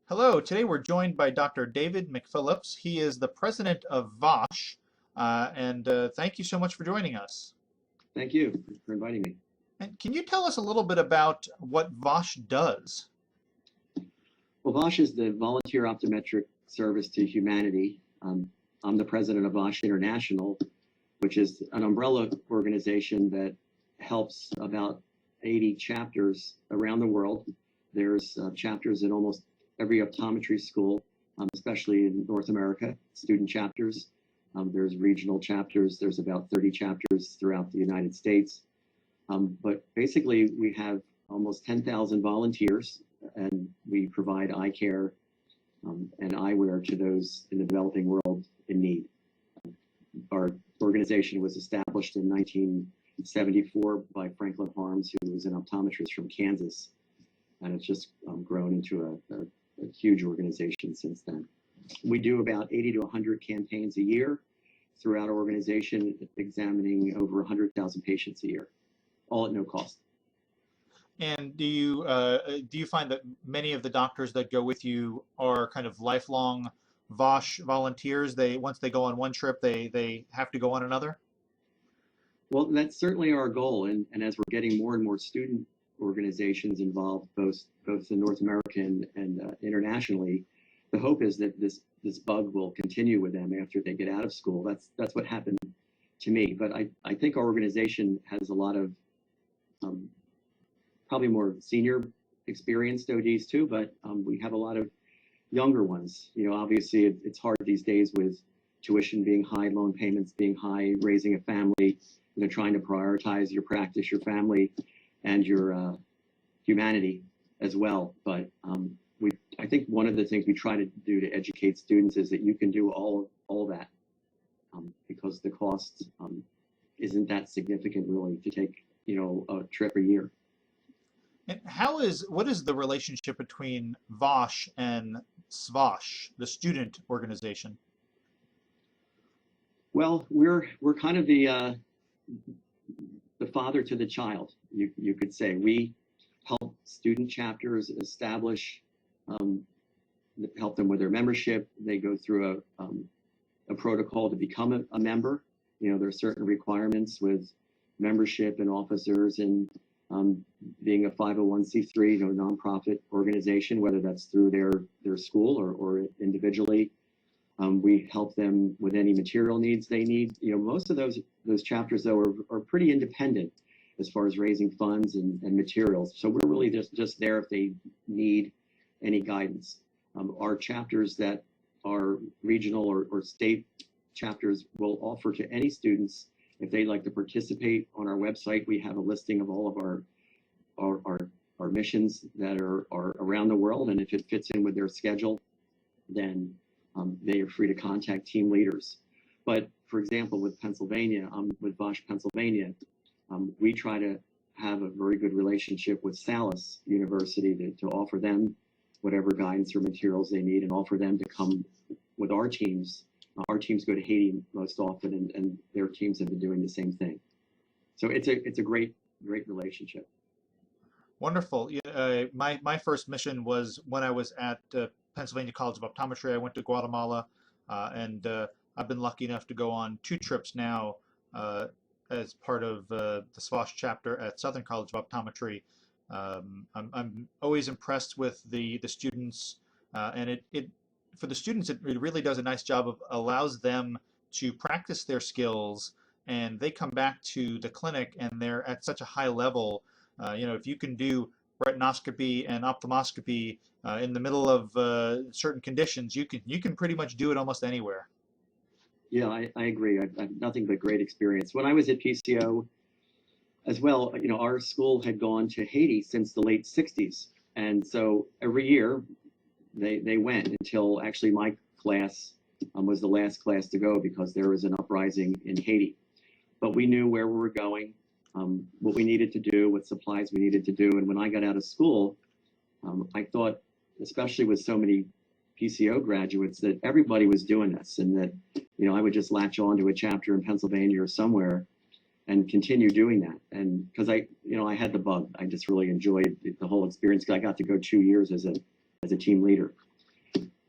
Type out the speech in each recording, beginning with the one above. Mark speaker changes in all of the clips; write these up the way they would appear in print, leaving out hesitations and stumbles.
Speaker 1: Hello, today we're joined by Dr. David McPhillips. He is the president of VOSH, and thank you so much for joining us.
Speaker 2: Thank you for inviting me.
Speaker 1: And can you tell us a little bit about what VOSH does?
Speaker 2: Well, VOSH is the Volunteer Optometric Service to Humanity. I'm the president of VOSH International, which is an umbrella organization that helps about 80 chapters around the world. There's chapters in almost every optometry school, especially in North America, student chapters. There's regional chapters. There's about 30 chapters throughout the United States. But basically, we have almost 10,000 volunteers, and we provide eye care and eyewear to those in the developing world in need. Our organization was established in 1974 by Franklin Harms, who was an optometrist from Kansas, and it's just grown into a huge organization since then. We do about 80 to 100 campaigns a year throughout our organization, examining over 100,000 patients a year, all at no cost.
Speaker 1: And do you find that many of the doctors that go with you are kind of lifelong VOSH volunteers? Once they go on one trip, they have to go on another?
Speaker 2: Well, that's certainly our goal, and as we're getting more and more student organizations involved, both in North America and internationally, the hope is that this bug will continue with them after they get out of school. That's what happened to me. But I think our organization has a lot of probably more senior experienced ODs too, but we have a lot of younger ones. You know, obviously it's hard these days with tuition being high, loan payments being high, raising a family, trying to prioritize your practice, your family, and your humanity as well. But I think one of the things we try to do to educate students is that you can do all that because the cost isn't that significant really to take a trip a year.
Speaker 1: And what is the relationship between VOSH and SVOSH, the student organization?
Speaker 2: Well, we're kind of the father to the child, you could say. We help student chapters establish, help them with their membership. They go through a protocol to become a member. There are certain requirements with membership and officers and being a 501c3, nonprofit organization, whether that's through their school or individually. We help them with any material needs they need. Most of those chapters, though, are pretty independent as far as raising funds and materials. So we're really just there if they need any guidance. Our chapters that are regional or state chapters will offer to any students, if they'd like to participate. On our website, we have a listing of all of our missions that are around the world, and if it fits in with their schedule, then they are free to contact team leaders. But for example, with Pennsylvania, with VOSH Pennsylvania, we try to have a very good relationship with Salus University to offer them whatever guidance or materials they need and offer them to come with our teams. Our teams go to Haiti most often, and their teams have been doing the same thing. So it's a great relationship.
Speaker 1: Wonderful. My first mission was when I was at Pennsylvania College of Optometry. I went to Guatemala, and I've been lucky enough to go on 2 trips now as part of the SVOSH chapter at Southern College of Optometry. I'm always impressed with the students, and it for the students it really does a nice job of allows them to practice their skills, and they come back to the clinic and they're at such a high level. If you can do retinoscopy and ophthalmoscopy in the middle of certain conditions, you can pretty much do it almost anywhere.
Speaker 2: Yeah, I agree. I've nothing but great experience. When I was at PCO as well, our school had gone to Haiti since the late 60s. And so every year they went until actually my class was the last class to go because there was an uprising in Haiti. But we knew where we were going, what we needed to do, what supplies we needed to do. And when I got out of school, I thought, especially with so many PCO graduates, that everybody was doing this, and that I would just latch on to a chapter in Pennsylvania or somewhere and continue doing that. And because I had the bug, I just really enjoyed the whole experience. I got to go 2 years as a team leader.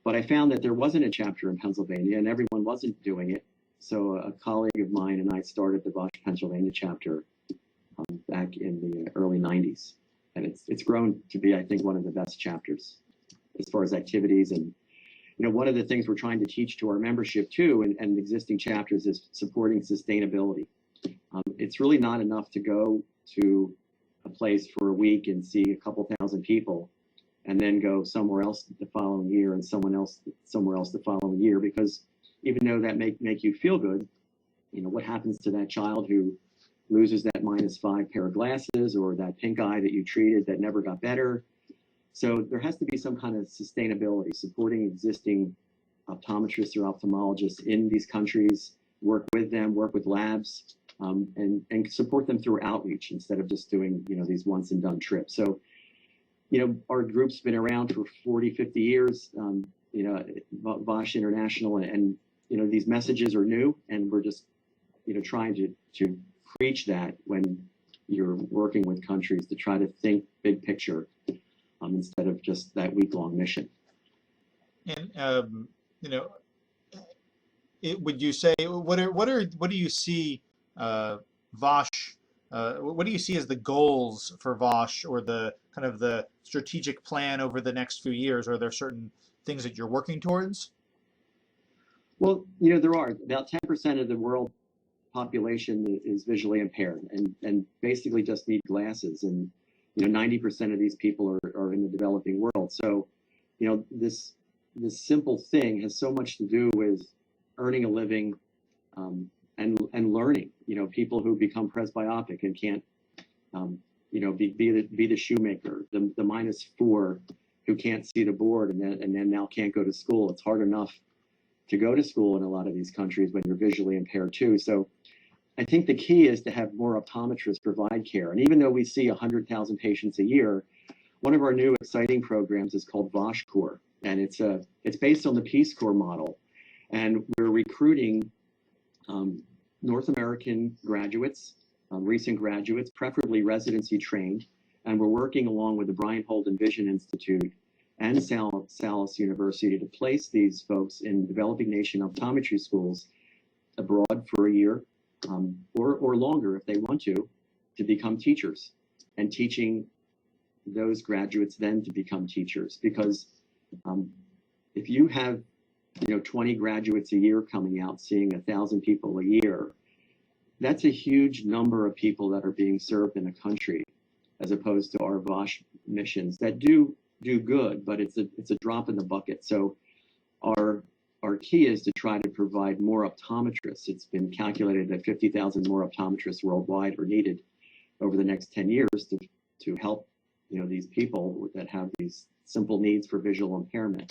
Speaker 2: But I found that there wasn't a chapter in Pennsylvania and everyone wasn't doing it. So a colleague of mine and I started the VOSH Pennsylvania chapter back in the early 90s. And it's grown to be, I think, one of the best chapters as far as activities. And, one of the things we're trying to teach to our membership too, and existing chapters, is supporting sustainability. It's really not enough to go to a place for a week and see a couple thousand people and then go somewhere else the following year and somewhere else the following year, because even though that make you feel good, what happens to that child who loses that -5 pair of glasses, or that pink eye that you treated that never got better? So there has to be some kind of sustainability, supporting existing optometrists or ophthalmologists in these countries, work with them, work with labs, and support them through outreach instead of just doing, these once and done trips. So, our group's been around for 40, 50 years, VOSH International, and these messages are new, and we're just, trying to preach that when you're working with countries, to try to think big picture instead of just that week-long mission.
Speaker 1: And would you say what do you see VOSH? What do you see as the goals for VOSH, or the kind of the strategic plan over the next few years? Are there certain things that you're working towards?
Speaker 2: Well, there are. About 10% of the world population is visually impaired and basically just need glasses. And, 90% of these people are in the developing world. So, this simple thing has so much to do with earning a living and learning. People who become presbyopic and can't, be the shoemaker, the -4 who can't see the board and then now can't go to school. It's hard enough to go to school in a lot of these countries when you're visually impaired too. So I think the key is to have more optometrists provide care. And even though we see 100,000 patients a year, one of our new exciting programs is called VOSH Corps, and it's based on the Peace Corps model. And we're recruiting North American graduates, recent graduates, preferably residency trained, and we're working along with the Brian Holden Vision Institute and Salus University to place these folks in developing nation optometry schools abroad for a year, or longer if they want to become teachers, and teaching those graduates then to become teachers. Because if you have 20 graduates a year coming out seeing 1,000 people a year, that's a huge number of people that are being served in a country, as opposed to our VOSH missions that do good, but it's a drop in the bucket. So our key is to try to provide more optometrists. It's been calculated that 50,000 more optometrists worldwide are needed over the next 10 years to help these people that have these simple needs for visual impairment.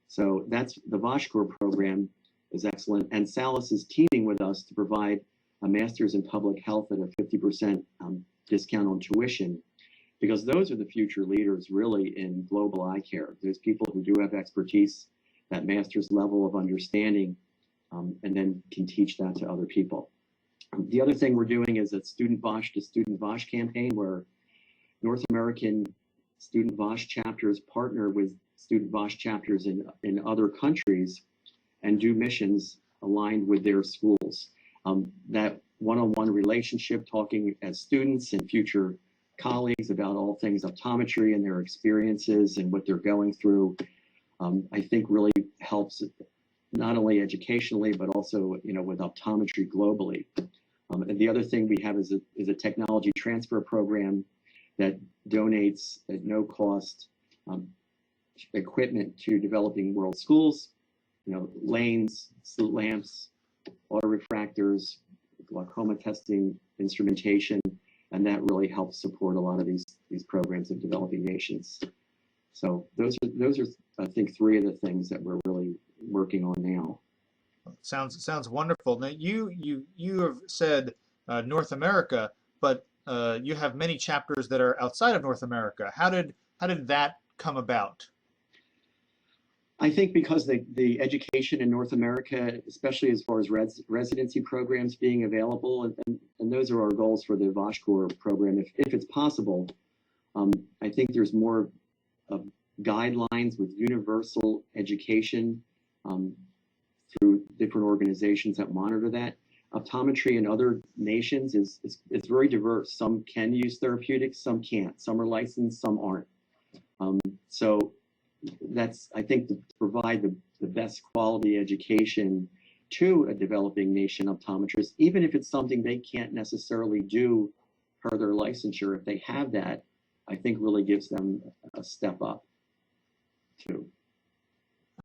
Speaker 2: So that's the VOSH Corps program is excellent, and Salus is teaming with us to provide a master's in public health at a 50% discount on tuition, because those are the future leaders really in global eye care. There's people who do have expertise, that master's level of understanding, and then can teach that to other people. The other thing we're doing is a Student VOSH to Student VOSH campaign, where North American Student VOSH chapters partner with Student VOSH chapters in other countries and do missions aligned with their schools. That one-on-one relationship, talking as students and future colleagues about all things optometry and their experiences and what they're going through, I think really helps not only educationally, but also with optometry globally. And the other thing we have is a technology transfer program that donates at no cost equipment to developing world schools, lanes, slit lamps, autorefractors, glaucoma testing instrumentation, and that really helps support a lot of these programs of developing nations. So those are I think 3 of the things that we're really working on now.
Speaker 1: Sounds wonderful. Now you have said North America, but you have many chapters that are outside of North America. How did that come about?
Speaker 2: I think because the education in North America, especially as far as residency programs being available, and those are our goals for the VOSH Corps program, if it's possible, I think there's more of guidelines with universal education through different organizations that monitor that. Optometry in other nations is very diverse. Some can use therapeutics, some can't. Some are licensed, some aren't. So that's, I think, to provide the best quality education to a developing nation optometrist, even if it's something they can't necessarily do per their licensure. If they have that, I think really gives them a step up too.